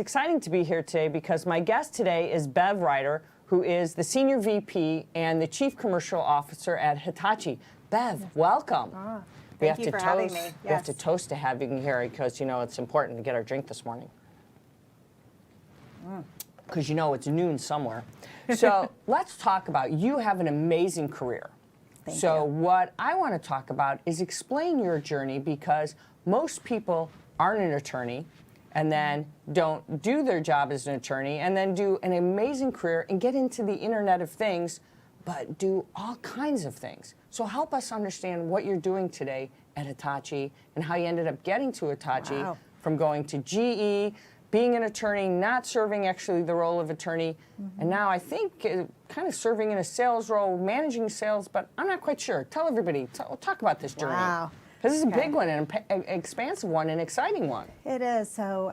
exciting to be here today because my guest today is Bev Ryder, who is the Senior VP and the Chief Commercial Officer at Hitachi. Bev, welcome. Thank you for having me. Yes. We have to toast to having you here because, you know, it's important to get our drink this morning. Because you know it's noon somewhere. So let's talk about, you have an amazing career. Thank so you. What I want to talk about is explain your journey, because most people aren't an attorney and then don't do their job as an attorney and then do an amazing career and get into the Internet of Things, but do all kinds of things. So help us understand what you're doing today at Hitachi and how you ended up getting to Hitachi. Wow. From going to GE, being an attorney, not serving actually the role of attorney, and now I think kind of serving in a sales role, managing sales, but I'm not quite sure. Tell everybody, talk about this journey. Wow. Because this is a big one, and an expansive one, an exciting one. It is. So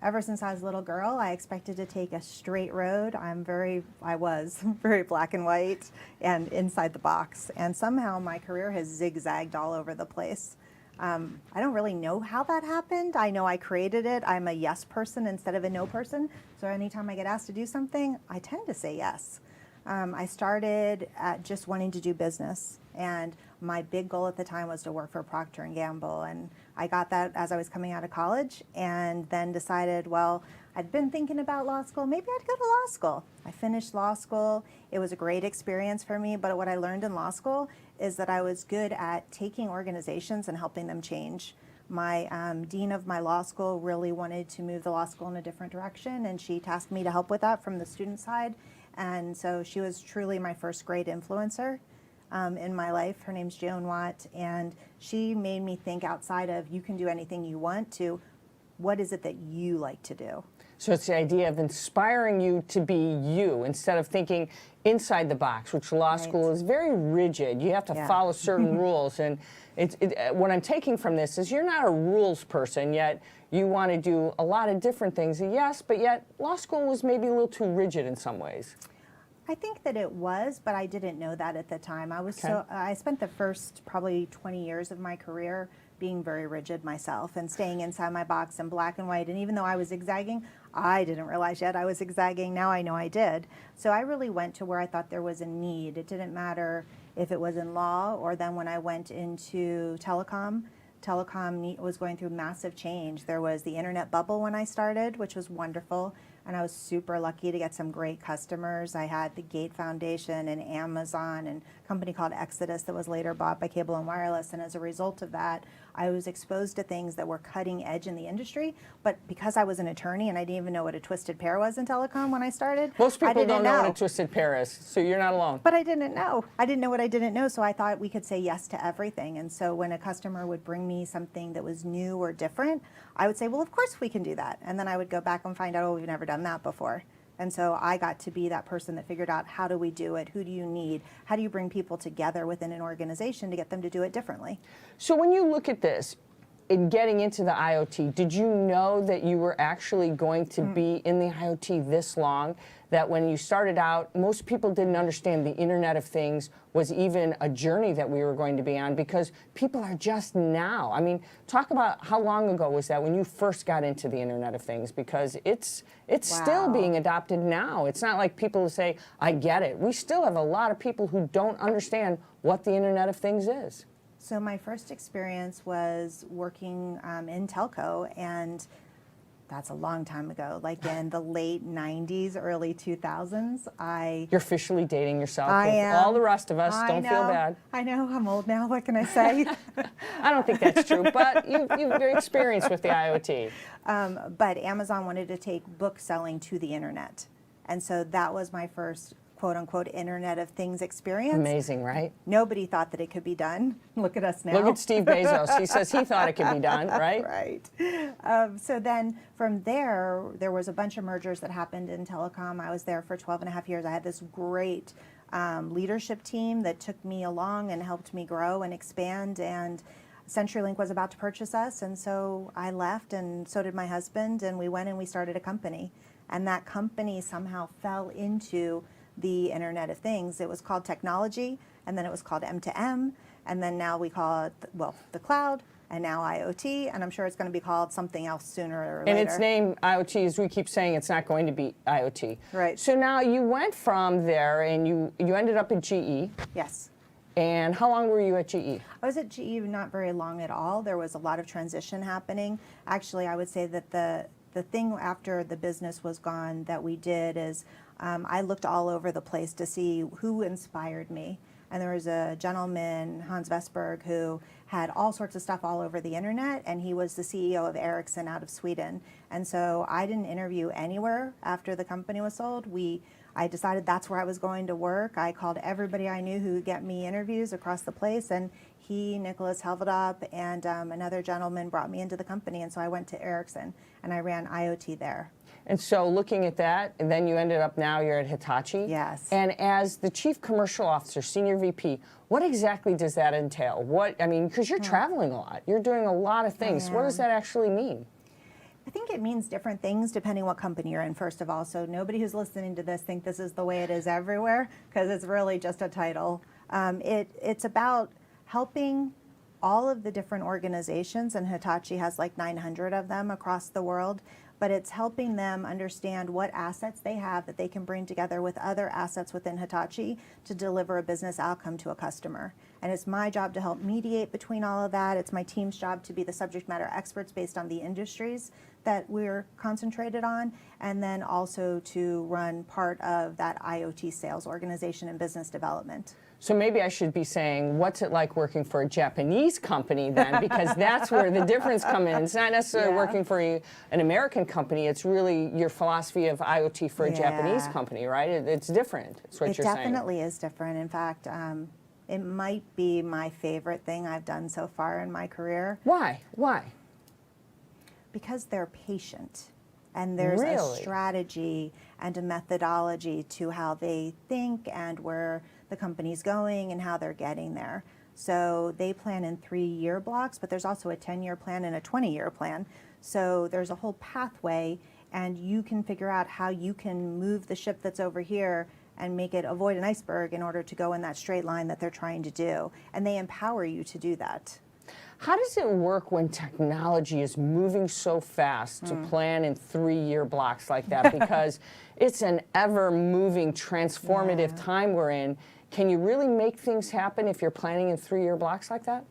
ever since I was a little girl, I expected to take a straight road. I was very black and white and inside the box. And somehow my career has zigzagged all over the place. I don't really know how that happened. I know I created it. I'm a yes person instead of a no person. So anytime I get asked to do something, I tend to say yes. I started at just wanting to do business, and my big goal at the time was to work for Procter & Gamble, and I got that as I was coming out of college, and then decided, well, I'd been thinking about law school, maybe I'd go to law school. I finished law school. It was a great experience for me, but what I learned in law school is that I was good at taking organizations and helping them change. My dean of my law school really wanted to move the law school in a different direction, and she tasked me to help with that from the student side. And so she was truly my first great influencer in my life. Her name's Joan Watt, and she made me think outside of you can do anything you want to what is it that you like to do. So it's the idea of inspiring you to be you instead of thinking inside the box, which law school is very rigid. You have to follow certain rules. And what I'm taking from this is you're not a rules person, yet you want to do a lot of different things. Yes, but yet law school was maybe a little too rigid in some ways. I think that it was, but I didn't know that at the time. I spent the first probably 20 years of my career being very rigid myself and staying inside my box in black and white. And even though I was zigzagging, I didn't realize yet I was zigzagging. Now I know I did. So I really went to where I thought there was a need. It didn't matter if it was in law or then when I went into telecom. Telecom was going through massive change. There was the internet bubble when I started, which was wonderful. And I was super lucky to get some great customers. I had the Gate Foundation and Amazon and a company called Exodus that was later bought by Cable and Wireless. And as a result of that, I was exposed to things that were cutting edge in the industry. But because I was an attorney and I didn't even know what a twisted pair was in telecom when I started, most people don't know what a twisted pair is, so you're not alone. But I didn't know. I didn't know what I didn't know, so I thought we could say yes to everything. And so when a customer would bring me something that was new or different, I would say, well, of course we can do that. And then I would go back and find out, oh, we've never done that before. And so I got to be that person that figured out, how do we do it? Who do you need? How do you bring people together within an organization to get them to do it differently? So when you look at this, in getting into the IoT, did you know that you were actually going to be in the IoT this long? That when you started out, most people didn't understand the Internet of Things was even a journey that we were going to be on, because people are just now. I mean, talk about how long ago was that when you first got into the Internet of Things, because it's still being adopted now. It's not like people say, I get it. We still have a lot of people who don't understand what the Internet of Things is. So my first experience was working in telco, and that's a long time ago, like in the late 90s, early 2000s. You're officially dating yourself. I am. All the rest of us, don't feel bad. I know, I'm old now, what can I say? I don't think that's true, but you're very experienced with the IoT. But Amazon wanted to take book selling to the internet. And so that was my first quote-unquote Internet of Things experience. Amazing, right? Nobody thought that it could be done. Look at us now. Look at Steve Bezos. He says he thought it could be done, right? Right. So then from there was a bunch of mergers that happened in telecom. I was there for 12 and a half years. I had this great leadership team that took me along and helped me grow and expand, and CenturyLink was about to purchase us, and so I left, and so did my husband, and we went and we started a company. And that company somehow fell into the Internet of Things. It was called technology, and then it was called M2M, and then now we call it, well, the cloud, and now IoT, and I'm sure it's going to be called something else sooner or later. And its name, IoT, as we keep saying, it's not going to be IoT. Right. So now you went from there and you ended up at GE. Yes. And how long were you at GE? I was at GE not very long at all. There was a lot of transition happening. Actually, I would say that the thing after the business was gone that we did is I looked all over the place to see who inspired me. And there was a gentleman, Hans Vestberg, who had all sorts of stuff all over the internet, and he was the CEO of Ericsson out of Sweden. And so I didn't interview anywhere after the company was sold. I decided that's where I was going to work. I called everybody I knew who would get me interviews across the place, and Nicholas Helvedop, and another gentleman brought me into the company, and so I went to Ericsson, and I ran IoT there. And so looking at that, and then you ended up now you're at Hitachi. Yes. And as the Chief Commercial Officer, Senior VP, what exactly does that entail? Because you're traveling a lot. You're doing a lot of things. What does that actually mean? I think it means different things depending what company you're in, first of all. So nobody who's listening to this think this is the way it is everywhere, because it's really just a title. It's about helping all of the different organizations, and Hitachi has like 900 of them across the world, but it's helping them understand what assets they have that they can bring together with other assets within Hitachi to deliver a business outcome to a customer. And it's my job to help mediate between all of that. It's my team's job to be the subject matter experts based on the industries that we're concentrated on, and then also to run part of that IoT sales organization and business development. So maybe I should be saying, what's it like working for a Japanese company then? Because that's where the difference comes in. It's not necessarily working for an American company. It's really your philosophy of IoT for a Japanese company, right? It's different. That's what you're saying. It definitely is different. In fact, it might be my favorite thing I've done so far in my career. Why? Why? Because they're patient. And there's a strategy and a methodology to how they think and where the company's going and how they're getting there. So they plan in 3-year blocks, but there's also a 10-year plan and a 20-year plan. So there's a whole pathway, and you can figure out how you can move the ship that's over here and make it avoid an iceberg in order to go in that straight line that they're trying to do. And they empower you to do that. How does it work when technology is moving so fast to plan in 3-year blocks like that? Because it's an ever-moving, transformative time we're in. Can you really make things happen if you're planning in 3-year blocks like that?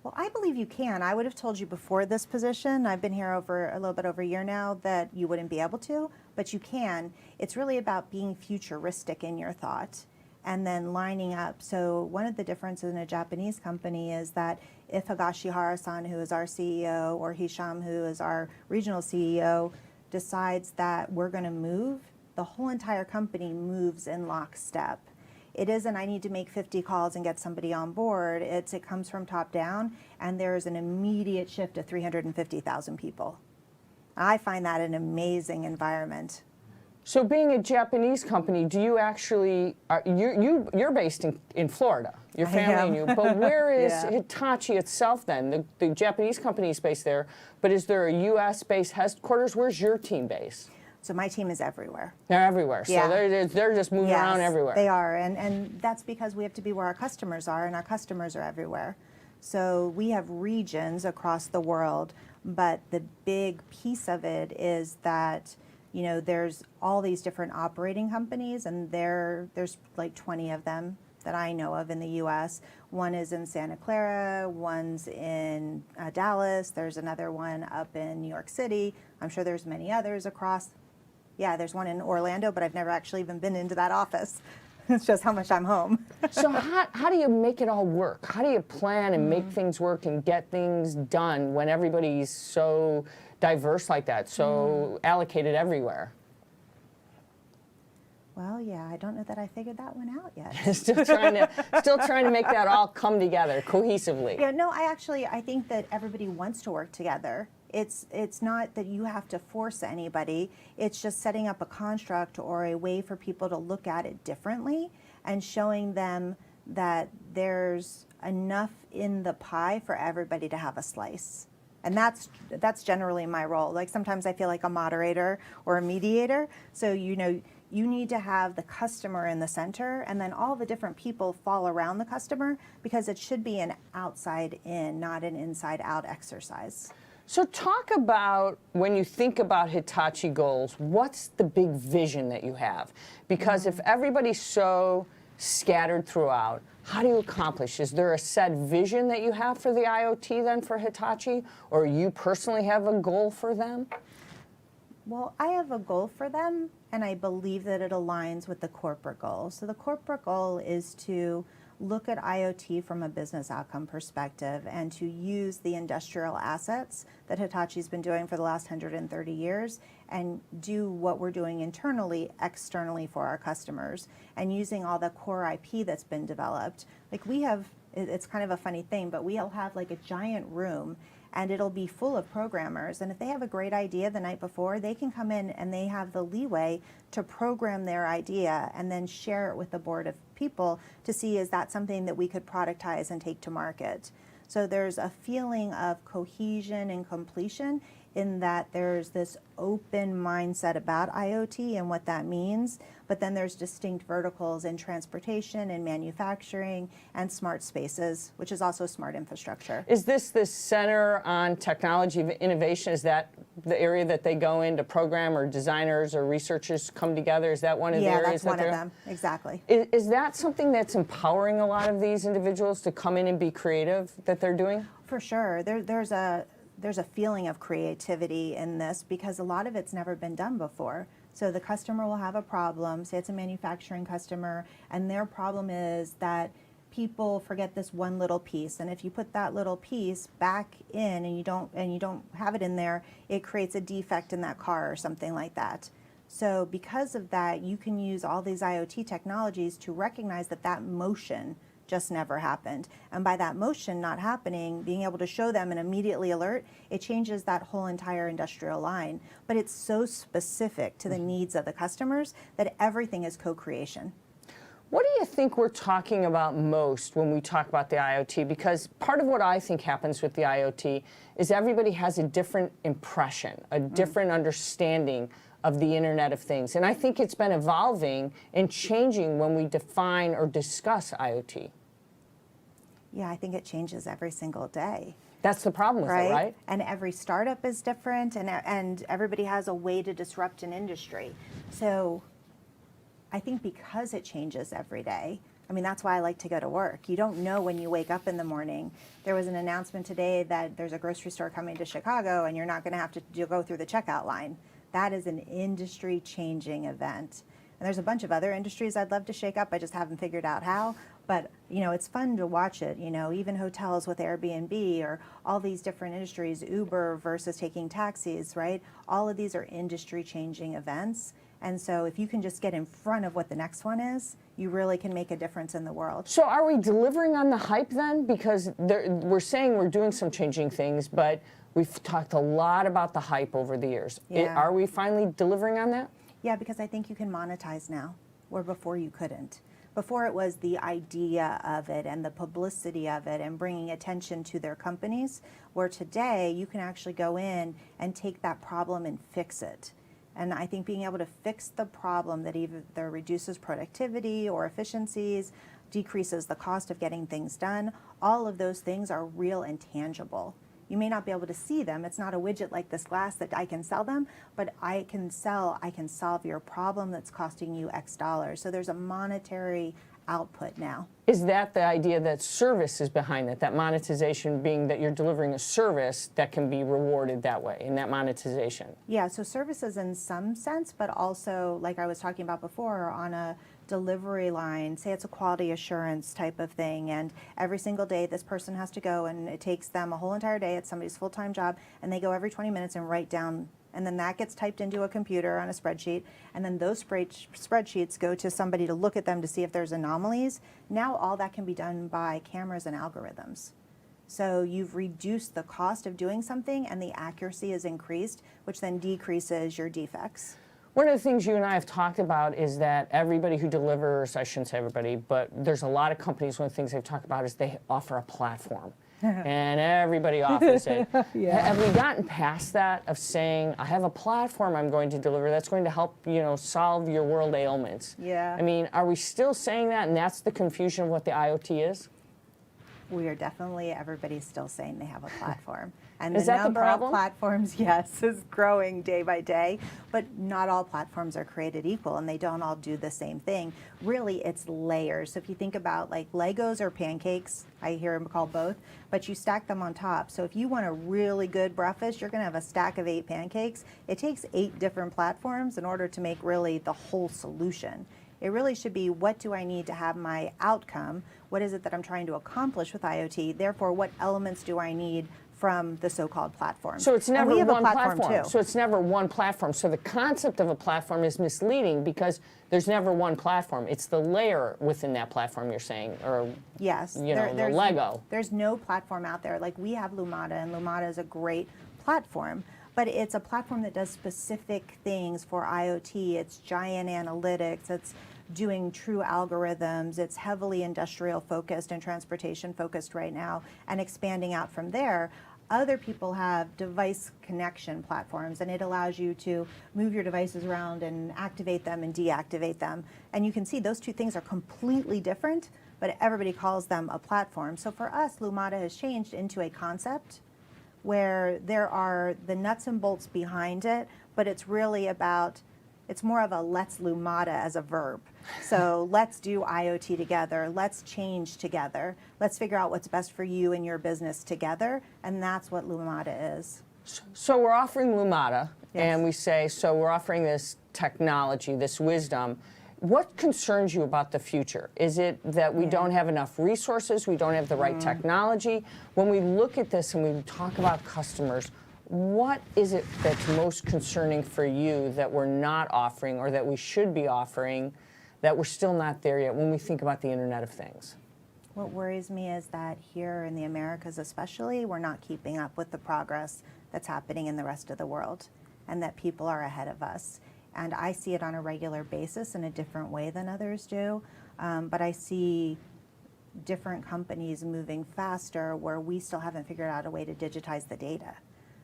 Well, I believe you can. I would have told you before this position, I've been here over a little bit over a year now, that you wouldn't be able to, but you can. It's really about being futuristic in your thought and then lining up. So one of the differences in a Japanese company is that if Higashihara-san, who is our CEO, or Hisham, who is our regional CEO, decides that we're going to move, the whole entire company moves in lockstep. It isn't, I need to make 50 calls and get somebody on board. It comes from top down, and there's an immediate shift to 350,000 people. I find that an amazing environment. So being a Japanese company, do you actually, you're based in Florida, your family and you, but where is Hitachi itself then? The Japanese company is based there, but is there a US-based headquarters? Where's your team based? So my team is everywhere. They're everywhere, so they're just moving around everywhere. They are, and that's because we have to be where our customers are, and our customers are everywhere. So we have regions across the world, but the big piece of it is that there's all these different operating companies, and there's like 20 of them that I know of in the U.S. One is in Santa Clara, one's in Dallas, there's another one up in New York City. I'm sure there's many others across. Yeah, there's one in Orlando, but I've never actually even been into that office. It's just how much I'm home. So how do you make it all work? How do you plan and make things work and get things done when everybody's so diverse like that, so allocated everywhere? Well, yeah, I don't know that I figured that one out yet. still trying to make that all come together cohesively. Yeah, no, I think that everybody wants to work together. It's not that you have to force anybody. It's just setting up a construct or a way for people to look at it differently and showing them that there's enough in the pie for everybody to have a slice. And that's generally my role. Like sometimes I feel like a moderator or a mediator. So You need to have the customer in the center, and then all the different people fall around the customer, because it should be an outside in, not an inside out exercise. So talk about, when you think about Hitachi goals, what's the big vision that you have? Because if everybody's so scattered throughout, how do you accomplish? Is there a set vision that you have for the IoT then for Hitachi, or you personally have a goal for them? Well, I have a goal for them, and I believe that it aligns with the corporate goal. So the corporate goal is to look at IoT from a business outcome perspective and to use the industrial assets that Hitachi's been doing for the last 130 years and do what we're doing internally, externally for our customers, and using all the core IP that's been developed. Like we have, it's kind of a funny thing, but we'll have like a giant room and it'll be full of programmers. And if they have a great idea the night before, they can come in and they have the leeway to program their idea and then share it with the board of people to see, is that something that we could productize and take to market? So there's a feeling of cohesion and completion in that there's this open mindset about IoT and what that means, but then there's distinct verticals in transportation and manufacturing and smart spaces, which is also smart infrastructure. Is this center on technology of innovation? Is that the area that they go in to program, or designers or researchers come together? Is that one of the areas? Yeah, that's one of them, exactly. Is that something that's empowering a lot of these individuals to come in and be creative that they're doing? For sure. There's a feeling of creativity in this because a lot of it's never been done before. So the customer will have a problem, say it's a manufacturing customer, and their problem is that people forget this one little piece, and if you put that little piece back in and you don't have it in there, it creates a defect in that car or something like that. So because of that, you can use all these IoT technologies to recognize that that motion just never happened. And by that motion not happening, being able to show them and immediately alert, it changes that whole entire industrial line. But it's so specific to the needs of the customers that everything is co-creation. What do you think we're talking about most when we talk about the IoT? Because part of what I think happens with the IoT is everybody has a different impression, a different understanding of the Internet of Things. And I think it's been evolving and changing when we define or discuss IoT. Yeah, I think it changes every single day. That's the problem with it, right? And every startup is different, and everybody has a way to disrupt an industry. So I think because it changes every day, I mean, that's why I like to go to work. You don't know when you wake up in the morning. There was an announcement today that there's a grocery store coming to Chicago and you're not going to have to go through the checkout line. That is an industry-changing event. And there's a bunch of other industries I'd love to shake up. I just haven't figured out how. But, you know, it's fun to watch it. You know, even hotels with Airbnb or all these different industries, Uber versus taking taxis, right? All of these are industry-changing events. And so if you can just get in front of what the next one is, you really can make a difference in the world. So are we delivering on the hype then? Because we're saying we're doing some changing things, but we've talked a lot about the hype over the years. Yeah. Are we finally delivering on that? Yeah, because I think you can monetize now, where before you couldn't. Before it was the idea of it and the publicity of it and bringing attention to their companies, where today you can actually go in and take that problem and fix it. And I think being able to fix the problem that either reduces productivity or efficiencies, decreases the cost of getting things done, all of those things are real and tangible. You may not be able to see them. It's not a widget like this glass that I can sell them, but I can solve your problem that's costing you X dollars. So there's a monetary output now. Is that the idea that service is behind it, that monetization being that you're delivering a service that can be rewarded that way, in that monetization? Yeah, so services in some sense, but also, like I was talking about before, on a delivery line, say it's a quality assurance type of thing, and every single day this person has to go, and it takes them a whole entire day, it's somebody's full-time job, and they go every 20 minutes and write down, and then that gets typed into a computer on a spreadsheet, and then those spreadsheets go to somebody to look at them to see if there's anomalies. Now all that can be done by cameras and algorithms. So you've reduced the cost of doing something and the accuracy is increased, which then decreases your defects. One of the things you and I have talked about is that everybody who delivers, I shouldn't say everybody, but there's a lot of companies, one of the things they've talked about is they offer a platform. and everybody offers it. Yeah. Have we gotten past that of saying, I have a platform I'm going to deliver that's going to help, solve your world ailments? Yeah. I mean, are we still saying that, and that's the confusion of what the IoT is? We are definitely, everybody's still saying they have a platform. And Is the that the number problem? of platforms, yes, is growing day by day, but not all platforms are created equal and they don't all do the same thing. Really, it's layers. So if you think about like Legos or pancakes, I hear them called both, but you stack them on top. So if you want a really good breakfast, you're gonna have a stack of 8 pancakes. It takes 8 different platforms in order to make really the whole solution. It really should be, what do I need to have my outcome? What is it that I'm trying to accomplish with IoT? Therefore, what elements do I need from the so-called platform? So it's never we have one a platform platform. too. So it's never one platform. So the concept of a platform is misleading because there's never one platform. It's the layer within that platform, you're saying, or Yes, the Lego. There's no platform out there. Like we have Lumada, and Lumada is a great platform, but it's a platform that does specific things for IoT. It's giant analytics. It's doing true algorithms. It's heavily industrial focused and transportation focused right now, and expanding out from there. Other people have device connection platforms, and it allows you to move your devices around and activate them and deactivate them. And you can see those two things are completely different, but everybody calls them a platform. So for us, Lumada has changed into a concept where there are the nuts and bolts behind it, but it's really about, it's more of a let's Lumada as a verb. So let's do IoT together, let's change together, let's figure out what's best for you and your business together, and that's what Lumada is. So we're offering Lumada, Yes. and we say, so we're offering this technology, this wisdom. What concerns you about the future? Is it that we don't have enough resources, we don't have the right technology? When we look at this and we talk about customers, what is it that's most concerning for you that we're not offering or that we should be offering that we're still not there yet when we think about the Internet of Things? What worries me is that here in the Americas especially, we're not keeping up with the progress that's happening in the rest of the world, and that people are ahead of us. And I see it on a regular basis in a different way than others do, but I see different companies moving faster where we still haven't figured out a way to digitize the data.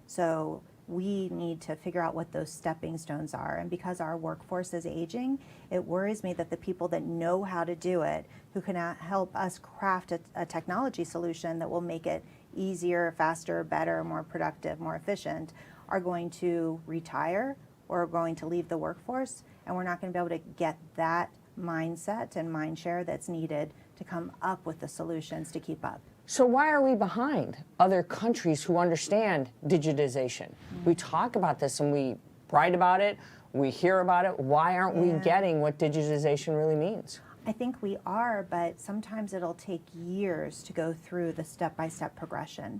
So we need to figure out what those stepping stones are. And because our workforce is aging, it worries me that the people that know how to do it, who can help us craft a technology solution that will make it easier, faster, better, more productive, more efficient, are going to retire or are going to leave the workforce. And we're not going to be able to get that mindset and mind share that's needed to come up with the solutions to keep up. So why are we behind other countries who understand digitization? We talk about this and we write about it, we hear about it. Why aren't we getting what digitization really means? I think we are, but sometimes it'll take years to go through the step-by-step progression.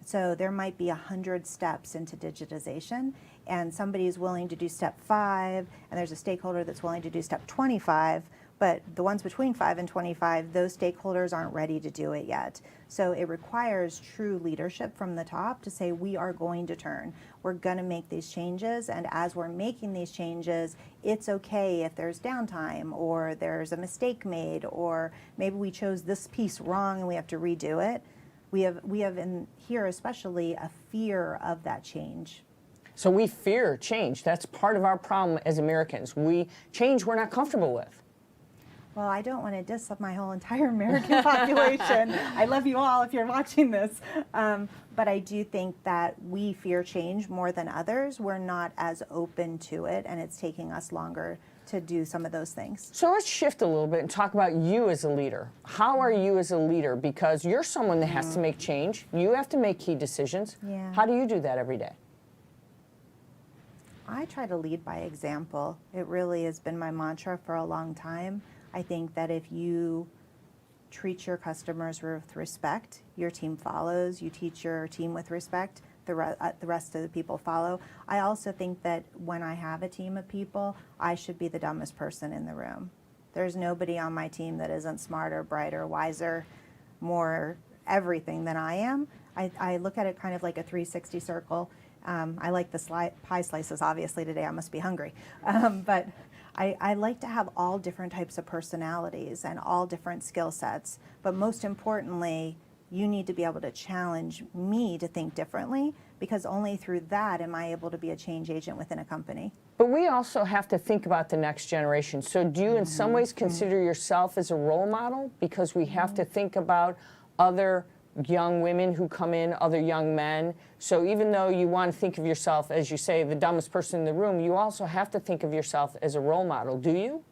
So there might be 100 steps into digitization, and somebody is willing to do step 5, and there's a stakeholder that's willing to do step 25, but the ones between 5 and 25, those stakeholders aren't ready to do it yet. So it requires true leadership from the top to say, we are going to turn. We're going to make these changes, and as we're making these changes, it's okay if there's downtime, or there's a mistake made, or maybe we chose this piece wrong and we have to redo it. We have in here especially a fear of that change. So we fear change. That's part of our problem as Americans. Change we're not comfortable with. Well, I don't want to diss up my whole entire American population. I love you all if you're watching this. But I do think that we fear change more than others. We're not as open to it, and it's taking us longer to do some of those things. So let's shift a little bit and talk about you as a leader. How are you as a leader? Because you're someone that has to make change. You have to make key decisions. Yeah. How do you do that every day? I try to lead by example. It really has been my mantra for a long time. I think that if you treat your customers with respect, your team follows. You teach your team with respect, the rest of the people follow. I also think that when I have a team of people, I should be the dumbest person in the room. There's nobody on my team that isn't smarter, brighter, wiser, more everything than I am. I look at it kind of like a 360 circle. I like the pie slices, obviously, today. I must be hungry. But I like to have all different types of personalities and all different skill sets. But most importantly, You need to be able to challenge me to think differently, because only through that am I able to be a change agent within a company. But we also have to think about the next generation. So do you in some ways consider yourself as a role model? Because we have to think about other young women who come in, other young men. So even though you want to think of yourself, as you say, the dumbest person in the room, you also have to think of yourself as a role model. Do you?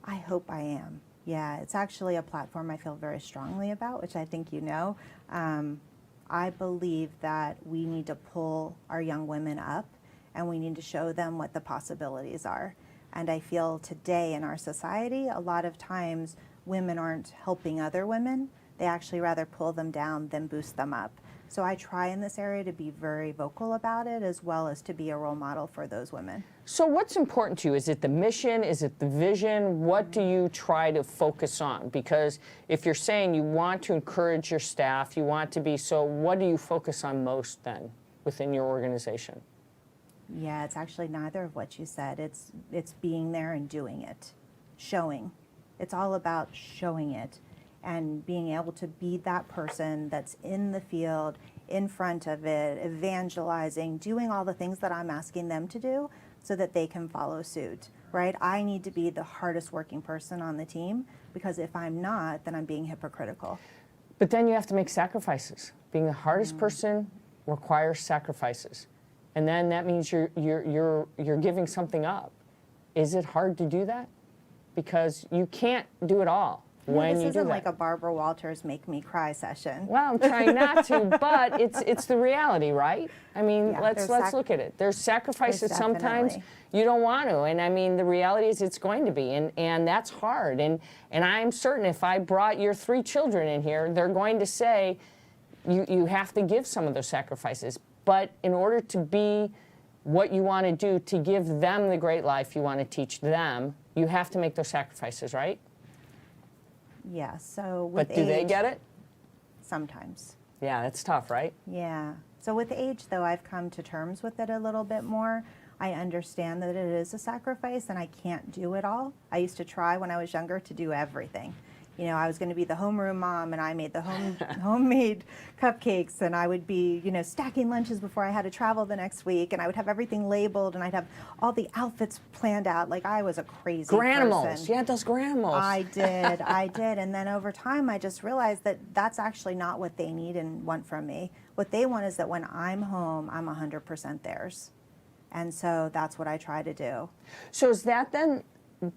I hope I am. Yeah, it's actually a platform I feel very strongly about, which I think you know. I believe that we need to pull our young women up, and we need to show them what the possibilities are. And I feel today in our society, a lot of times women aren't helping other women. They actually rather pull them down than boost them up. So I try in this area to be very vocal about it, as well as to be a role model for those women. So what's important to you? Is it the mission? Is it the vision? What do you try to focus on? Because if you're saying you want to encourage your staff, you want to be, so what do you focus on most then within your organization? Yeah, it's actually neither of what you said. It's being there and doing it, showing. It's all about showing it and being able to be that person that's in the field, in front of it, evangelizing, doing all the things that I'm asking them to do so that they can follow suit, right? I need to be the hardest working person on the team, because if I'm not, then I'm being hypocritical. But then you have to make sacrifices. Being the hardest person requires sacrifices. And then that means you're giving something up. Is it hard to do that? Because you can't do it all. This isn't like a Barbara Walters make me cry session. Well, I'm trying not to, but it's the reality, right? I mean, Yeah, let's look at it. There's sacrifices sometimes definitely. you don't want to, and I mean the reality is it's going to be, and that's hard. And I'm certain if I brought your 3 children in here, they're going to say you have to give some of those sacrifices. But in order to be what you want to do, to give them the great life you want to teach them, you have to make those sacrifices, right? Yeah, so with But do they get it? Sometimes. Yeah, that's tough, right? Yeah. So with age, though, I've come to terms with it a little bit more. I understand that it is a sacrifice and I can't do it all. I used to try when I was younger to do everything. You know, I was going to be the homeroom mom, and I made the homemade cupcakes, and I would be, you know, stacking lunches before I had to travel the next week, and I would have everything labeled, and I'd have all the outfits planned out. Like, I was a crazy Granimals. person. Yeah, those granimals. I did. And then over time, I just realized that that's actually not what they need and want from me. What they want is that when I'm home, I'm 100% theirs. And so that's what I try to do. So does that then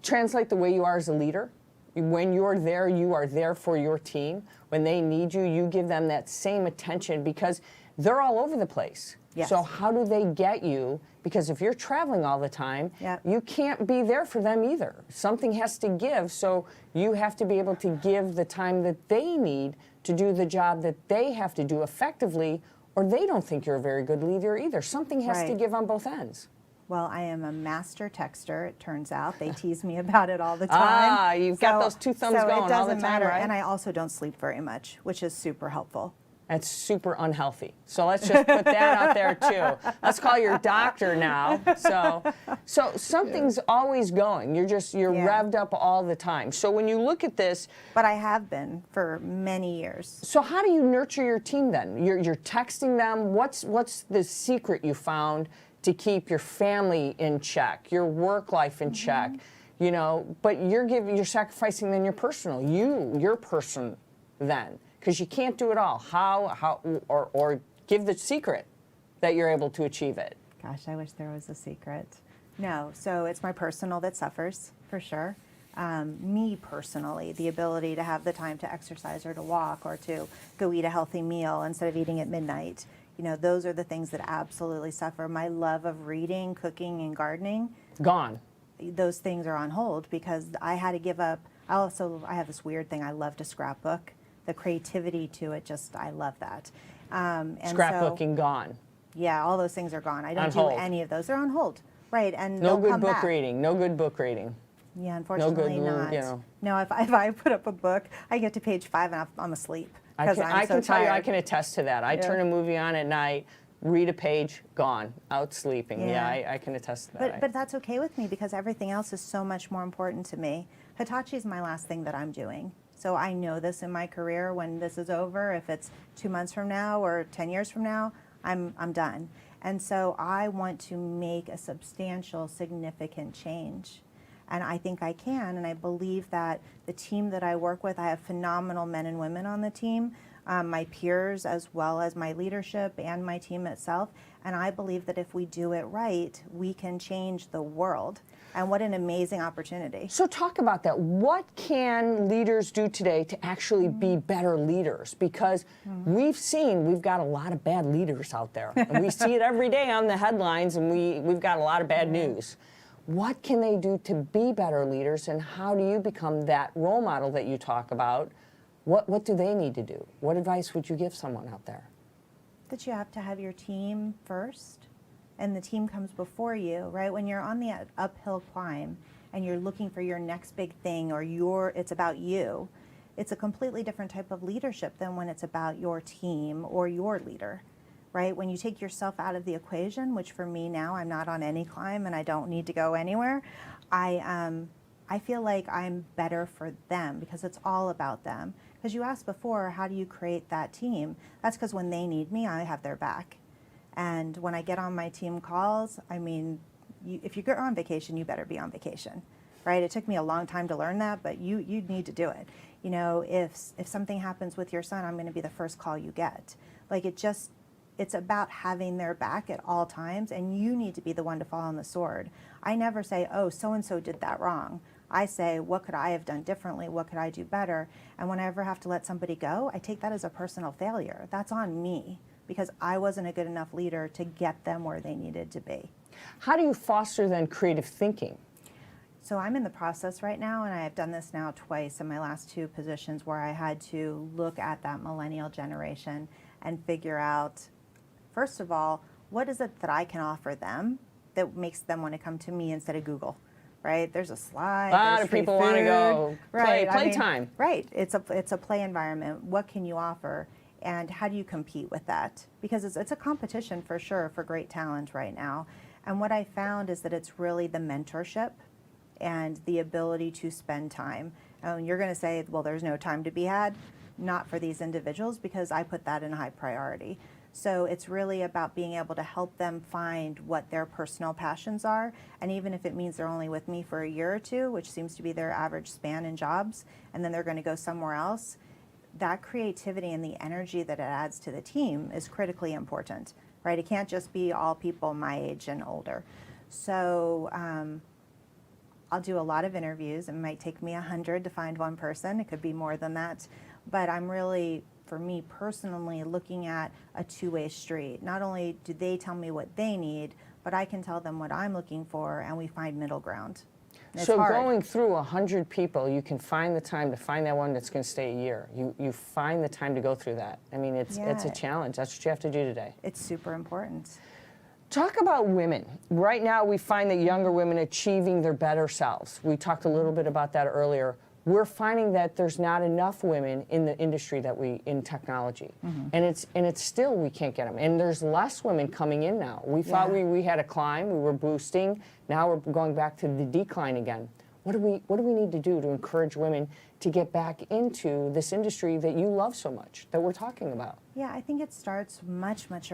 translate the way you are as a leader? When you're there, you are there for your team. When they need you, you give them that same attention, because they're all over the place. Yes. So how do they get you? Because if you're traveling all the time, Yep. you can't be there for them either. Something has to give, so you have to be able to give the time that they need to do the job that they have to do effectively, or they don't think you're a very good leader either. Something has to Right. give on both ends. Well, I am a master texter, it turns out. They tease me about it all the time. You've got those 2 thumbs so going it all doesn't the time, matter. right? And I also don't sleep very much, which is super helpful. That's super unhealthy. So let's just put that out there too. Let's call your doctor now. So something's always going. You're Yeah. revved up all the time. So when you look at this, But I have been for many years. so how do you nurture your team then? You're texting them. What's the secret you found to keep your family in check, your work life in check? You know, but you're sacrificing then your personal, your person then. Because you can't do it all. How or give the secret that you're able to achieve it. Gosh, I wish there was a secret. No, so it's my personal that suffers, for sure. Me personally, the ability to have the time to exercise or to walk or to go eat a healthy meal instead of eating at midnight. You know, those are the things that absolutely suffer. My love of reading, cooking, and gardening, Gone. those things are on hold because I had to give up. I have this weird thing. I love to scrapbook. The creativity to it, I love that. And Scrapbooking gone. Yeah, all those things are gone. I don't On do hold. any of those. They're on hold. Right, and No they'll good come book back. reading. No good book reading. Yeah, unfortunately not. you know. No, if I put up a book, I get to page 5 and I'm asleep because I'm I so can tell you, I tired. can attest to that. I turn a movie on at night, read a page, gone, out sleeping. Yeah, Yeah. I can attest to that. But that's okay with me because everything else is so much more important to me. Hitachi's my last thing that I'm doing. So I know this in my career when this is over, if it's 2 months from now or 10 years from now, I'm done. And so I want to make a substantial, significant change. And I think I can, and I believe that the team that I work with, I have phenomenal men and women on the team, my peers as well as my leadership and my team itself. And I believe that if we do it right, we can change the world. And what an amazing opportunity. So talk about that. What can leaders do today to actually be better leaders? Because we've got a lot of bad leaders out there. And we see it every day on the headlines, and we've got a lot of bad news. What can they do to be better leaders, and how do you become that role model that you talk about? What do they need to do? What advice would you give someone out there? That you have to have your team first, and the team comes before you, right? When you're on the uphill climb and you're looking for your next big thing, or it's about you, it's a completely different type of leadership than when it's about your team or your leader, right? When you take yourself out of the equation, which for me now, I'm not on any climb and I don't need to go anywhere, I feel like I'm better for them because it's all about them. Because you asked before, how do you create that team? That's because when they need me, I have their back. And when I get on my team calls, I mean, if you go on vacation, you better be on vacation, right? It took me a long time to learn that, but you need to do it. You know, if something happens with your son, I'm going to be the first call you get. Like it's about having their back at all times, and you need to be the one to fall on the sword. I never say, oh, so-and-so did that wrong. I say, what could I have done differently? What could I do better? And whenever I have to let somebody go, I take that as a personal failure. That's on me because I wasn't a good enough leader to get them where they needed to be. How do you foster then creative thinking? So I'm in the process right now, and I have done this now twice in my last 2 positions where I had to look at that millennial generation and figure out, first of all, what is it that I can offer them that makes them want to come to me instead of Google? Right? There's a slide. A lot of people want to go play time. Right. It's a play environment. What can you offer? And how do you compete with that? Because it's a competition for sure for great talent right now. And what I found is that it's really the mentorship and the ability to spend time. And you're going to say, well, there's no time to be had. Not for these individuals, because I put that in high priority. So it's really about being able to help them find what their personal passions are. And even if it means they're only with me for a year or 2, which seems to be their average span in jobs, and then they're going to go somewhere else, that creativity and the energy that it adds to the team is critically important, right? It can't just be all people my age and older. So I'll do a lot of interviews. It might take me 100 to find one person. It could be more than that. But I'm really, for me personally, looking at a two-way street. Not only do they tell me what they need, but I can tell them what I'm looking for, and we find middle ground. So going through 100 people, you can find the time to find that one that's going to stay a year. You find the time to go through that. I mean, it's a challenge. That's what you have to do today. It's super important. Talk about women. Right now, we find that younger women achieving their better selves. We talked a little bit about that earlier. We're finding that there's not enough women in the industry in technology, and it's still we can't get them. And there's less women coming in now. We thought we had a climb, we were boosting. Now we're going back to the decline again. What do we need to do to encourage women to get back into this industry that you love so much, that we're talking about? Yeah, I think it starts much much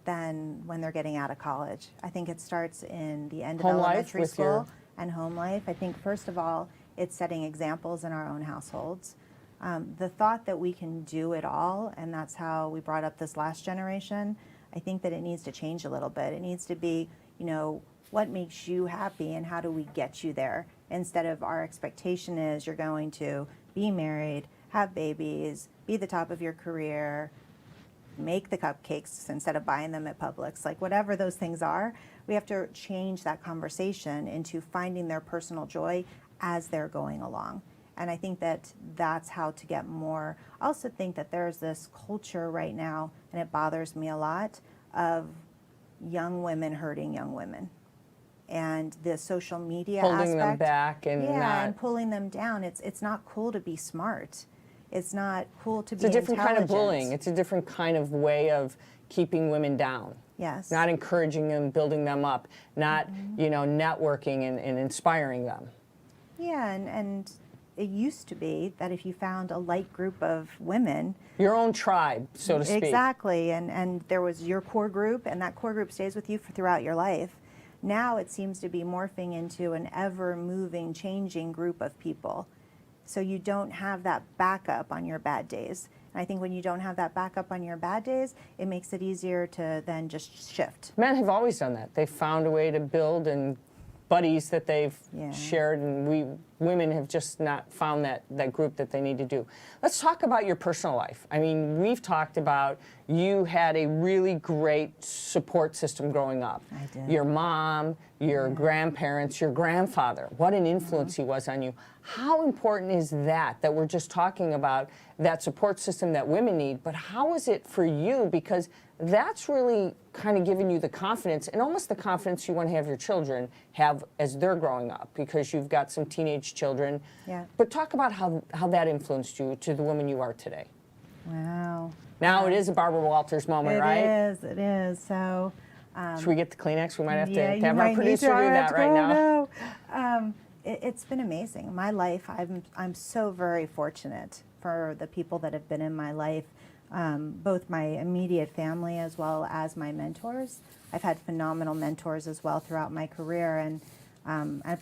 than when they're getting out of college. I think it starts in the end of elementary school and home life. I think first of all, it's setting examples in our own households. The thought that we can do it all, and that's how we brought up this last generation, I think that it needs to change a little bit. It needs to be, you know, what makes you happy and how do we get you there? Instead of our expectation is you're going to be married, have babies, be the top of your career, make the cupcakes instead of buying them at Publix, like whatever those things are, we have to change that conversation into finding their personal joy as they're going along. And I think that that's how to get more. I also think that there's this culture right now, and it bothers me a lot, of young women hurting young women. And the social media holding aspect, them back and and pulling them down. It's not cool to be smart. It's not cool to be intelligent. It's a different kind of bullying. intelligent. It's a different kind of way of keeping women down. Yes. Not encouraging them, building them up, not networking and inspiring them. Yeah, and it used to be that if you found a like group of women, Your own tribe, so to speak. exactly, and there was your core group, and that core group stays with you throughout your life. Now it seems to be morphing into an ever-moving, changing group of people. So you don't have that backup on your bad days. And I think when you don't have that backup on your bad days, it makes it easier to then just shift. Men have always done that. They've found a way to build and buddies that they've Yeah. shared, and women have just not found that group that they need to do. Let's talk about your personal life. I mean, we've talked about you had a really great support system growing up. I did. Your mom, your grandparents, your grandfather. What an influence he was on you. How important is that we're just talking about that support system that women need, but how is it for you? Because that's really kind of giving you the confidence, and almost the confidence you want to have your children have as they're growing up, because you've got some teenage children. Yeah. But talk about how that influenced you to the woman you are today. Wow. Now it is a Barbara Walters moment, right? It is. So, Should we get the Kleenex? We might have to you have might our need producer to. do I have that to right go now. now. It's been amazing. My life, I'm so very fortunate for the people that have been in my life, both my immediate family as well as my mentors. I've had phenomenal mentors as well throughout my career, and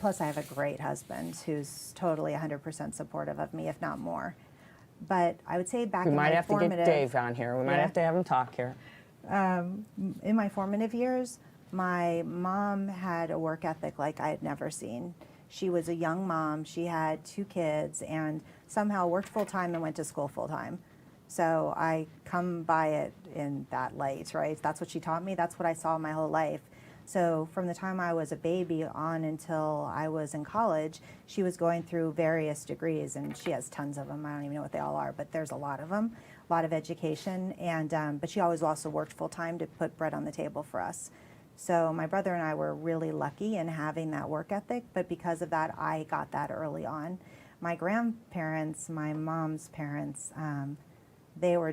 plus I have a great husband who's totally 100% supportive of me, if not more. But I would say back We in might my have to formative, get Dave on here. We might Yeah. have to have him talk here. in my formative years, my mom had a work ethic like I had never seen. She was a young mom. She had 2 kids and somehow worked full time and went to school full time. So I come by it in that light, right? That's what she taught me. That's what I saw my whole life. So from the time I was a baby on until I was in college, she was going through various degrees, and she has tons of them. I don't even know what they all are, but there's a lot of them, a lot of education. And but she always also worked full time to put bread on the table for us. So my brother and I were really lucky in having that work ethic, but because of that, I got that early on. My grandparents, my mom's parents, they were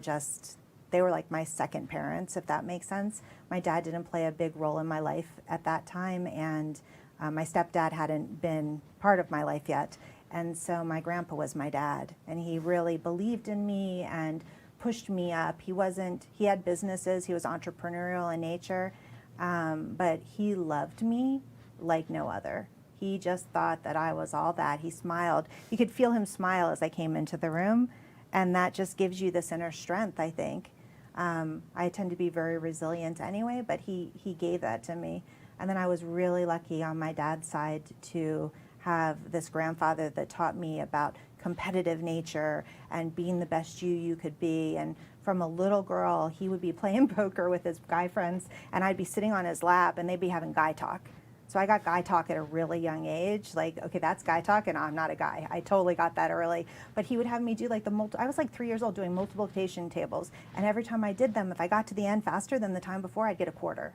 like my second parents, if that makes sense. My dad didn't play a big role in my life at that time, and my stepdad hadn't been part of my life yet. And so my grandpa was my dad, and he really believed in me and pushed me up. He had businesses, he was entrepreneurial in nature, but he loved me like no other. He just thought that I was all that. He smiled. You could feel him smile as I came into the room, and that just gives you this inner strength, I think. I tend to be very resilient anyway, but he gave that to me. And then I was really lucky on my dad's side to have this grandfather that taught me about competitive nature and being the best you could be. And from a little girl, he would be playing poker with his guy friends, and I'd be sitting on his lap, and they'd be having guy talk. So I got guy talk at a really young age, like, okay, that's guy talk, and I'm not a guy. I totally got that early. But he would have me do like I was like 3 years old doing multiplication tables, and every time I did them, if I got to the end faster than the time before, I'd get a quarter.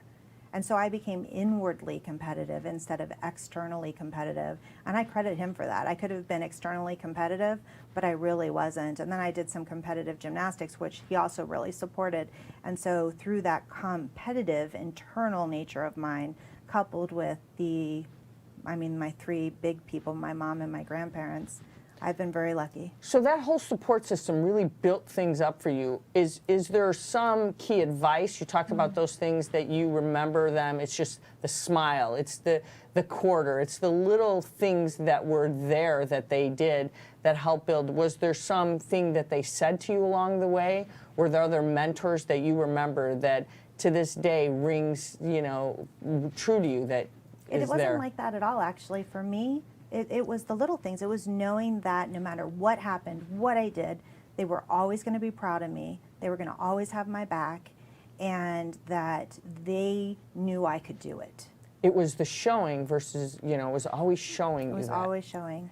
And so I became inwardly competitive instead of externally competitive. And I credit him for that. I could have been externally competitive, but I really wasn't. And then I did some competitive gymnastics, which he also really supported. And so through that competitive internal nature of mine, coupled with my 3 big people, my mom and my grandparents, I've been very lucky. So that whole support system really built things up for you. Is there some key advice? You talked about those things that you remember them. It's just the smile. It's the quarter. It's the little things that were there that they did that helped build. Was there something that they said to you along the way? Were there other mentors that you remember that to this day rings, true to you that is It wasn't there? like that at all, actually. For me, it was the little things. It was knowing that no matter what happened, what I did, they were always going to be proud of me. They were going to always have my back, and that they knew I could do it. It was the showing versus, it was always showing you It was that. always showing.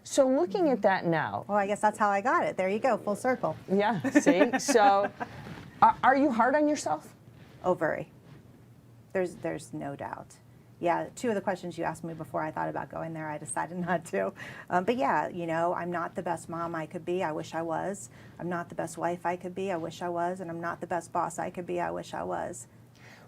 So looking at that now, Well, I guess that's how I got it. There you go, full circle. yeah, see? So are you hard on yourself? Oh, very. There's no doubt. Yeah, 2 of the questions you asked me before I thought about going there, I decided not to. But yeah, I'm not the best mom I could be. I wish I was. I'm not the best wife I could be. I wish I was. And I'm not the best boss I could be. I wish I was.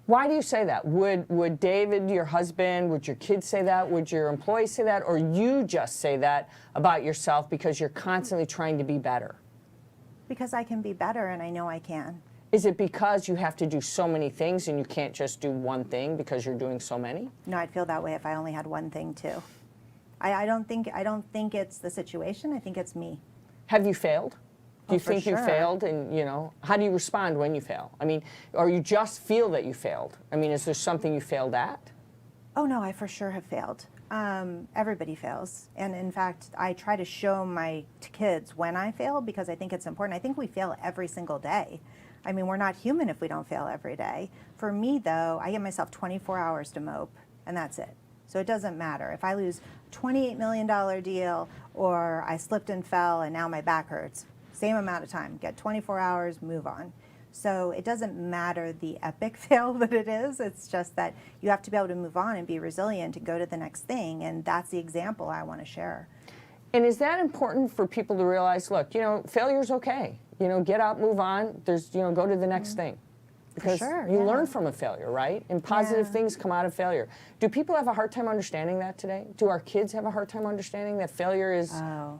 Why do you say that? Would David, your husband, would your kids say that? Would your employees say that? Or you just say that about yourself because you're constantly trying to be better? Because I can be better and I know I can. Is it because you have to do so many things and you can't just do one thing because you're doing so many? No, I'd feel that way if I only had one thing too. I don't think it's the situation. I think it's me. Have you failed? Do you for think you sure. failed? And, you know, how do you respond when you fail? I mean, or you just feel that you failed? I mean, is there something you failed at? Oh no, I for sure have failed. Everybody fails. And in fact, I try to show my kids when I fail because I think it's important. I think we fail every single day. I mean, we're not human if we don't fail every day. For me though, I give myself 24 hours to mope and that's it. So it doesn't matter. If I lose $28 million deal or I slipped and fell and now my back hurts, same amount of time, get 24 hours, move on. So it doesn't matter the epic fail that it is, it's just that you have to be able to move on and be resilient and go to the next thing, and that's the example I want to share. And is that important for people to realize, look, you know, failure's okay. You know, get up, move on, there's, you know, go to the next thing. Because sure, you yeah. learn from a failure, right? And positive Yeah. things come out of failure. Do people have a hard time understanding that today? Do our kids have a hard time understanding that failure is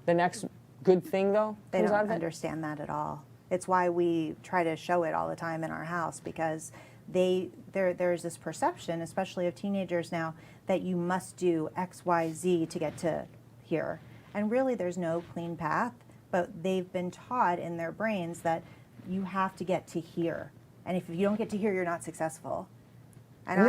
the next good thing, though? They comes out don't of it? understand that at all. It's why we try to show it all the time in our house, because there's this perception, especially of teenagers now, that you must do X, Y, Z to get to here. And really there's no clean path, but they've been taught in their brains that you have to get to here. And if you don't get to here, you're not successful. And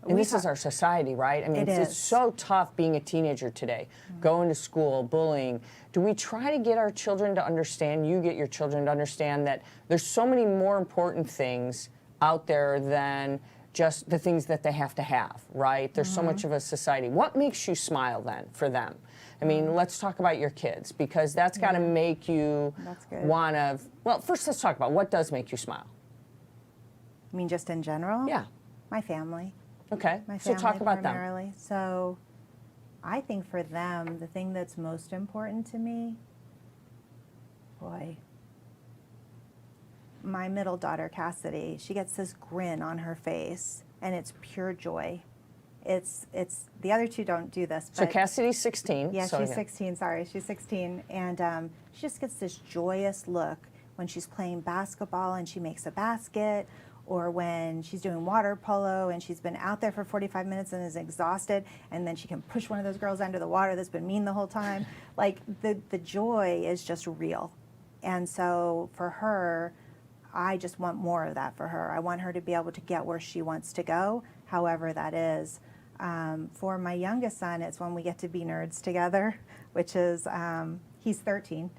this is our society, right? I mean, it's so tough being a teenager today, going to school, bullying. Do we try to get our children to understand, you get your children to understand that there's so many more important things out there than just the things that they have to have, right? There's so much of a society. What makes you smile then for them? I mean, let's talk about your kids, because that's got to make you want to, well, first let's talk about what does make you smile. I mean, just in general? Yeah. My family. Okay, My so family talk about them. primarily. So I think for them, the thing that's most important to me, boy, my middle daughter, Cassidy, she gets this grin on her face, and it's pure joy. It's the other two don't do this. So But Cassidy's 16. yeah, so she's 16, sorry, she's 16. And she just gets this joyous look when she's playing basketball and she makes a basket, or when she's doing water polo and she's been out there for 45 minutes and is exhausted, and then she can push one of those girls under the water that's been mean the whole time. Like, the joy is just real. And so for her, I just want more of that for her. I want her to be able to get where she wants to go, however that is. For my youngest son, it's when we get to be nerds together, which is, he's 13.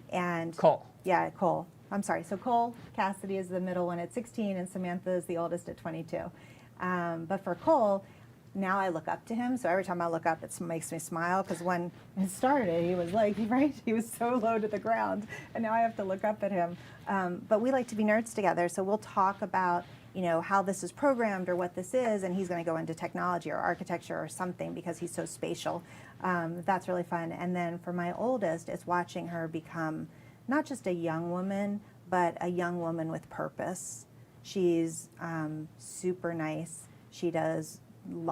And Cole. Yeah, Cole. I'm sorry. So Cole, Cassidy is the middle one at 16, and Samantha is the oldest at 22. But for Cole, now I look up to him. So every time I look up, it makes me smile, because when it started, he was like, right, he was so low to the ground, and now I have to look up at him. But we like to be nerds together, so we'll talk about, you know, how this is programmed or what this is, and he's going to go into technology or architecture or something because he's so spatial. That's really fun. And then for my oldest, it's watching her become not just a young woman, but a young woman with purpose. She's super nice. She does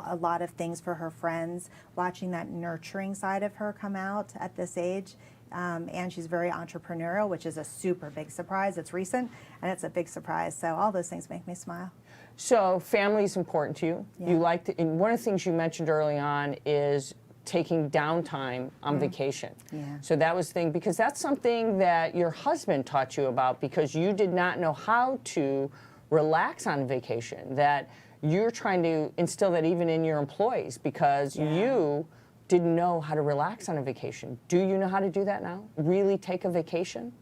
a lot of things for her friends. Watching that nurturing side of her come out at this age. And she's very entrepreneurial, which is a super big surprise. It's recent, and it's a big surprise. So all those things make me smile. So family is important to you. Yeah. You like to, and one of the things you mentioned early on is taking downtime on vacation. Yeah. So that was the thing, because that's something that your husband taught you about, because you did not know how to relax on vacation, that you're trying to instill that even in your employees, because you didn't know how to relax on a vacation. Do you know how to do that now? Really take a vacation?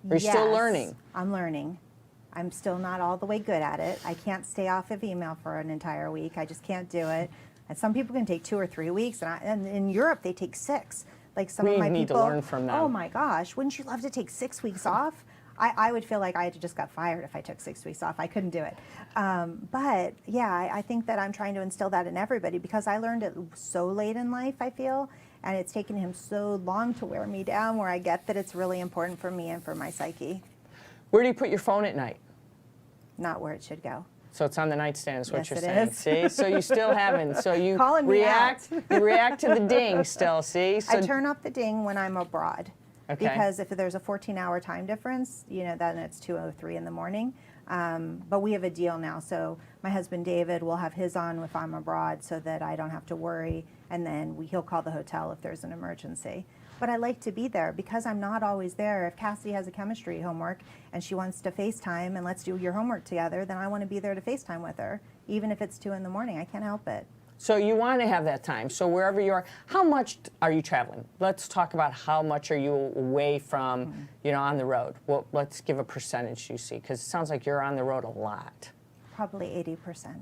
Are you still learning? I'm learning. I'm still not all the way good at it. I can't stay off of email for an entire week. I just can't do it. And some people can take 2 or 3 weeks, and in Europe they take 6. Like some of my people. We need to learn from them. Oh my gosh, wouldn't you love to take 6 weeks off? I would feel like I just got fired if I took 6 weeks off. I couldn't do it. But yeah, I think that I'm trying to instill that in everybody, because I learned it so late in life, I feel, and it's taken him so long to wear me down, where I get that it's really important for me and for my psyche. Where do you put your phone at night? Not where it should go. So it's on the nightstand is what Yes, you're it saying. is. See? So you still haven't. So you Calling me react you react to the ding still, see? So I turn off the ding when I'm abroad. Okay. Because if there's a 14-hour time difference, then it's 2:03 in the morning. But we have a deal now, so my husband David will have his on if I'm abroad so that I don't have to worry, and then he'll call the hotel if there's an emergency. But I like to be there because I'm not always there. If Cassidy has a chemistry homework and she wants to FaceTime and let's do your homework together, then I want to be there to FaceTime with her, even if it's 2 in the morning. I can't help it. So you want to have that time. So wherever you are, how much are you traveling? Let's talk about how much are you away from, on the road. Well, let's give a percentage you see, because it sounds like you're on the road a lot. Probably 80%.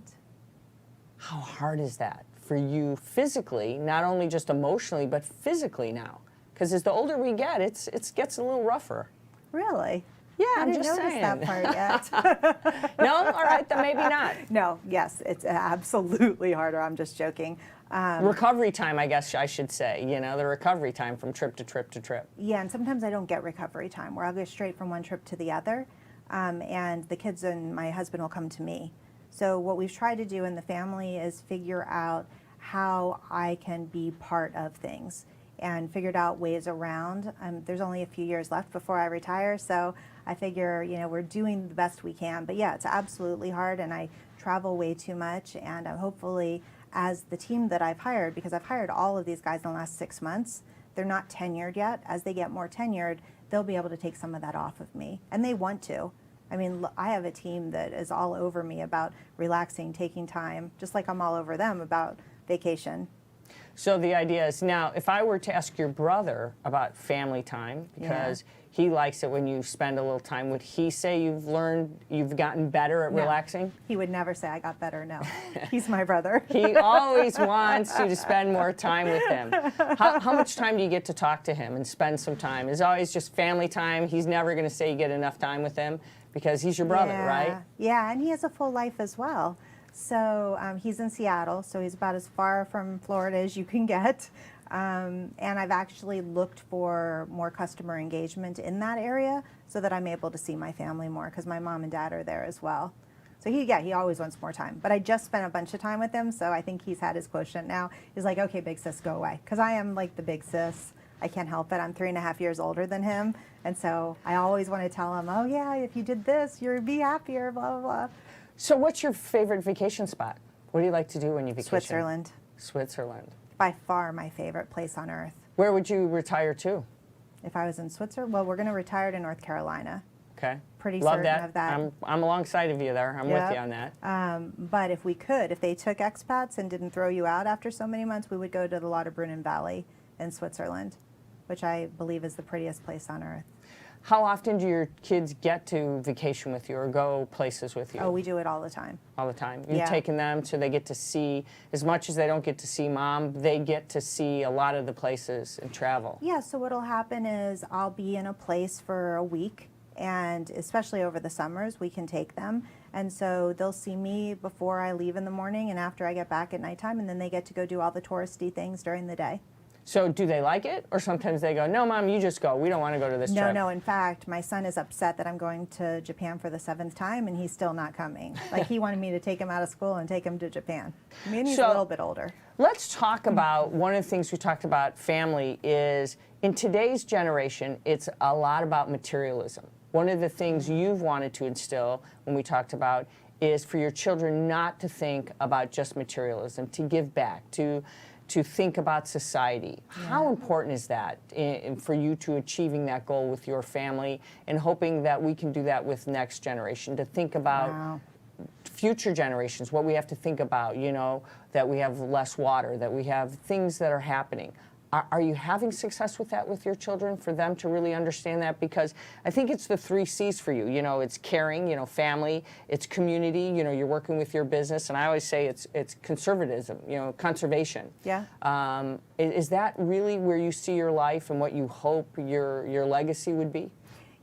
How hard is that for you physically, not only just emotionally, but physically now? Because as the older we get, it gets a little rougher. Really? Yeah, I I'm didn't just notice saying. that part yet. No? All right, then maybe not. No, yes, it's absolutely harder. I'm just joking. Recovery time, I guess I should say, the recovery time from trip to trip to trip. Yeah, and sometimes I don't get recovery time where I'll go straight from one trip to the other, and the kids and my husband will come to me. So what we've tried to do in the family is figure out how I can be part of things and figured out ways around. There's only a few years left before I retire, so I figure, we're doing the best we can. But yeah, it's absolutely hard, and I travel way too much, and hopefully as the team that I've hired, because I've hired all of these guys in the last 6 months, they're not tenured yet. As they get more tenured, they'll be able to take some of that off of me, and they want to. I mean, I have a team that is all over me about relaxing, taking time, just like I'm all over them about vacation. So the idea is now, if I were to ask your brother about family time, because he likes it when you spend a little time, would he say you've gotten better at No. relaxing? He would never say I got better, no. He's my brother. He always wants you to spend more time with him. How much time do you get to talk to him and spend some time? Is it always just family time? He's never going to say you get enough time with him because he's your brother, right? Yeah, and he has a full life as well. So he's in Seattle, so he's about as far from Florida as you can get. And I've actually looked for more customer engagement in that area so that I'm able to see my family more because my mom and dad are there as well. So he always wants more time. But I just spent a bunch of time with him, so I think he's had his quotient now. He's like, okay, big sis, go away. Because I am like the big sis. I can't help it. I'm 3.5 years older than him. And so I always want to tell him, oh yeah, if you did this, you'd be happier, blah, blah, blah. So what's your favorite vacation spot? What do you like to do when you vacation? Switzerland. Switzerland. By far my favorite place on earth. Where would you retire to? If I was in Switzerland, well, we're going to retire to North Carolina. Okay. Pretty Love certain that. of that. I'm alongside of you there. I'm with Yep. you on that. But if we could, if they took expats and didn't throw you out after so many months, we would go to the Lauterbrunnen Valley in Switzerland, which I believe is the prettiest place on earth. How often do your kids get to vacation with you or go places with you? Oh, we do it all the time. All the time. You've Yeah. taken them so they get to see, as much as they don't get to see mom, they get to see a lot of the places and travel. Yeah, so what'll happen is I'll be in a place for a week, and especially over the summers, we can take them. And so they'll see me before I leave in the morning and after I get back at nighttime, and then they get to go do all the touristy things during the day. So do they like it? Or sometimes they go, no, Mom, you just go. We don't want to go to this trip. No, in fact, my son is upset that I'm going to Japan for the 7th time, and he's still not coming. Like, he wanted me to take him out of school and take him to Japan. I mean, he's a little bit older. Let's talk about, one of the things we talked about family is, in today's generation, it's a lot about materialism. One of the things you've wanted to instill when we talked about is for your children not to think about just materialism, to give back, to think about society. Yeah. How important is that for you to achieving that goal with your family and hoping that we can do that with next generation, to think about future generations, what we have to think about, that we have less water, that we have things that are happening. Are you having success with that with your children, for them to really understand that? Because I think it's the 3 C's for you. It's caring, family, it's community, you're working with your business, and I always say it's conservatism, conservation. Yeah. Is that really where you see your life and what you hope your legacy would be?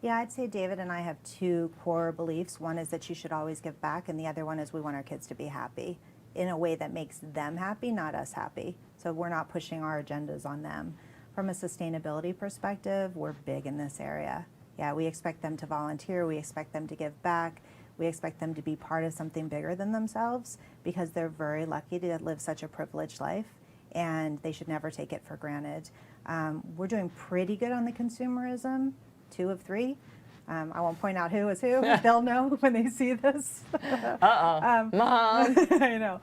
Yeah, I'd say David and I have 2 core beliefs. One is that you should always give back, and the other one is we want our kids to be happy in a way that makes them happy, not us happy. So we're not pushing our agendas on them. From a sustainability perspective, we're big in this area. Yeah, we expect them to volunteer, we expect them to give back, We expect them to be part of something bigger than themselves because they're very lucky to live such a privileged life, and they should never take it for granted. We're doing pretty good on the consumerism, 2 of 3. I won't point out who is who. They'll know when they see this. Uh-oh. Mom. I know.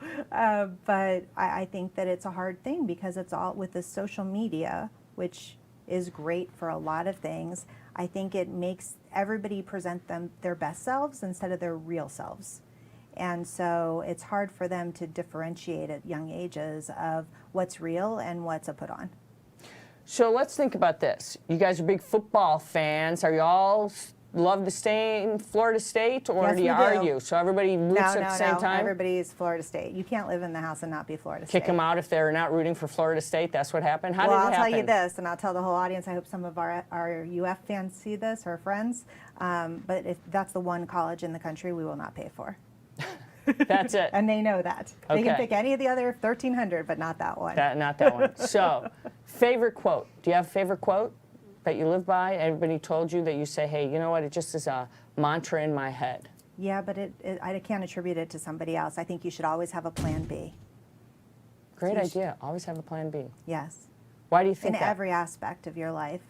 But I think that it's a hard thing because it's all with the social media, which is great for a lot of things. I think it makes everybody present their best selves instead of their real selves. And so it's hard for them to differentiate at young ages of what's real and what's a put on. So let's think about this. You guys are big football fans. Are you all love to stay in Florida State, or Yes, do you we do. argue? So everybody roots at the same time? Everybody's Florida State. You can't live in the house and not be Florida State. Kick them out if they're not rooting for Florida State? That's what happened? How Well, did it I'll happen? tell you this, and I'll tell the whole audience, I hope some of our UF fans see this, or friends, but if that's the one college in the country we will not pay for. That's it. And they know that. They Okay. can pick any of the other 1,300, but not that one. Not that one. So, favorite quote. Do you have a favorite quote that you live by? Everybody told you that you say, hey, you know what, it just is a mantra in my head. Yeah, but I can't attribute it to somebody else. I think you should always have a plan B. Great idea. Always have a plan B. Yes. Why do you think In that? every aspect of your life.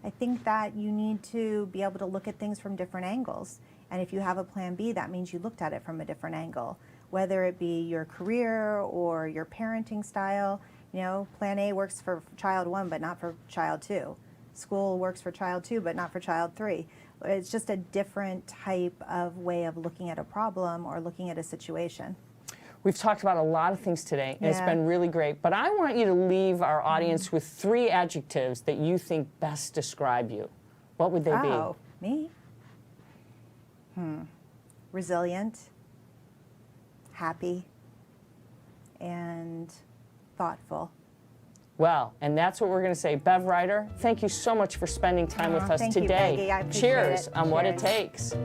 I think that you need to be able to look at things from different angles. And if you have a plan B, that means you looked at it from a different angle. Whether it be your career or your parenting style, you know, plan A works for child 1, but not for child 2. School works for child 2, but not for child 3. It's just a different type of way of looking at a problem or looking at a situation. We've talked about a lot of things today, and it's Yeah. been really great. But I want you to leave our audience with 3 adjectives that you think best describe you. What would they Oh, me? Resilient, happy, and thoughtful. Well, and that's what we're going to say. Bev Ryder, thank you so much for spending time with us Thank you, today. Peggy. I appreciate Cheers it. on what it Cheers. takes.